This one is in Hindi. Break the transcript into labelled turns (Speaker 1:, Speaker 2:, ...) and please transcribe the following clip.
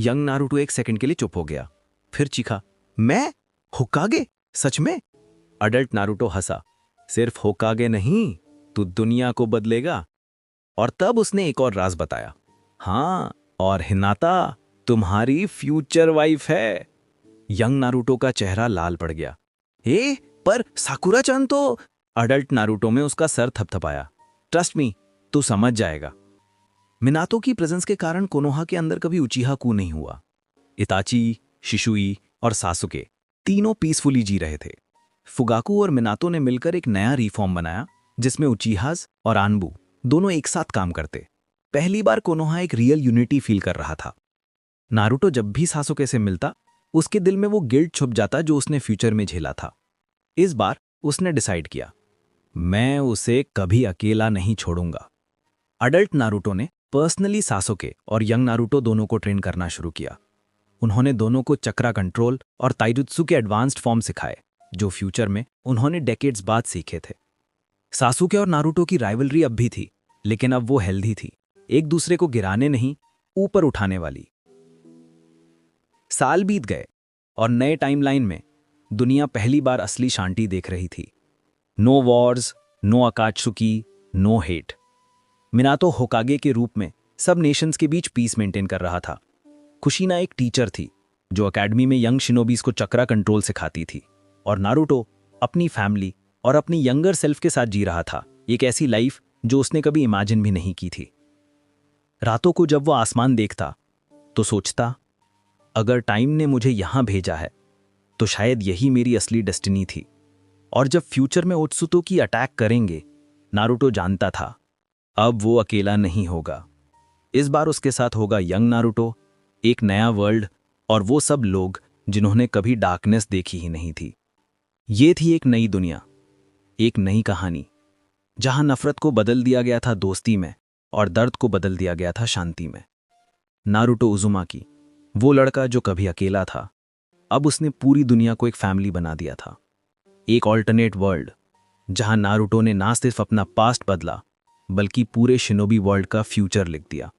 Speaker 1: यंग नारुतो एक सेकंड के लिए चुप हो गया, फिर चीखा, मैं? होकागे? सच में? अडल्ट नारुतो हंसा, सिर्फ होकागे नहीं, तू दुनिया को बदलेगा। और तब उसने एक और राज बताया, हाँ, और हिनाता तुम्हारी फ्यूचर वाइफ है। यंग नारुतो का चेहरा लाल पड़ गया। पर साकुरा-चान तो। अडल्ट नारुतो में उसका सर थपथपाया, ट्रस्ट मी, तू समझ जाएगा। मिनातो की प्रेजेंस के कारण कोनोहा के अंदर कभी उचिहा कू नहीं हुआ। इताची, शिशुई और सासुके तीनों पीसफुली जी रहे थे। फुगाकू और मिनातो ने मिलकर एक नया रिफॉर्म बनाया जिसमें उचीहास और आनबू दोनों एक साथ काम करते। पहली बार कोनोहा एक रियल यूनिटी फील कर रहा था। नारुतो जब भी सासुके से मिलता, उसके दिल में वो गिल्ट छुप जाता जो उसने फ्यूचर में झेला था। इस बार उसने डिसाइड किया, मैं उसे कभी अकेला नहीं छोड़ूंगा। अडल्ट नारुतो ने पर्सनली सासुके और यंग नारुतो दोनों को ट्रेन करना शुरू किया। उन्होंने दोनों को चक्रा कंट्रोल और ताइजुत्सु के एडवांस्ड फॉर्म सिखाए, जो फ्यूचर में उन्होंने डेकेड्स बाद सीखे थे। सासुके और नारुतो की राइवलरी अब भी थी, लेकिन अब वो हेल्दी थी, एक दूसरे को गिराने नहीं, ऊपर उठाने वाली। साल बीत गए और नए टाइमलाइन में दुनिया पहली बार असली शांति देख रही थी। No wars, no Akatsuki, no hate. Minato Hokage के रूप में सब नेशंस के बीच पीस मेंटेन कर रहा था। कुशिना एक टीचर थी जो एकेडमी में यंग शिनोबीज को चक्रा कंट्रोल सिखाती थी, और नारुतो अपनी फैमिली और अपनी यंगर सेल्फ के साथ जी रहा था, एक ऐसी लाइफ जो उसने कभी इमेजिन भी नहीं की थी। रातों को जब वो आसमान देखता तो सोचता, अगर टाइम ने मुझे यहां भेजा है तो शायद यही मेरी असली डेस्टिनी थी। और जब फ्यूचर में ओत्सुतो की अटैक करेंगे, नारुतो जानता था अब वो अकेला नहीं होगा। इस बार उसके साथ होगा यंग नारुतो, एक नया वर्ल्ड और वो सब लोग जिन्होंने कभी डार्कनेस देखी ही नहीं थी। ये थी एक नई दुनिया, एक नई कहानी, जहां नफरत को बदल दिया गया था दोस्ती में और दर्द को बदल दिया गया था शांति में। नारुतो उजुमाकी, वो लड़का जो कभी अकेला था, अब उसने पूरी दुनिया को एक फैमिली बना दिया था। एक ऑल्टरनेट वर्ल्ड जहां नारुतो ने ना सिर्फ अपना पास्ट बदला, बल्कि पूरे शिनोबी वर्ल्ड का फ्यूचर लिख दिया।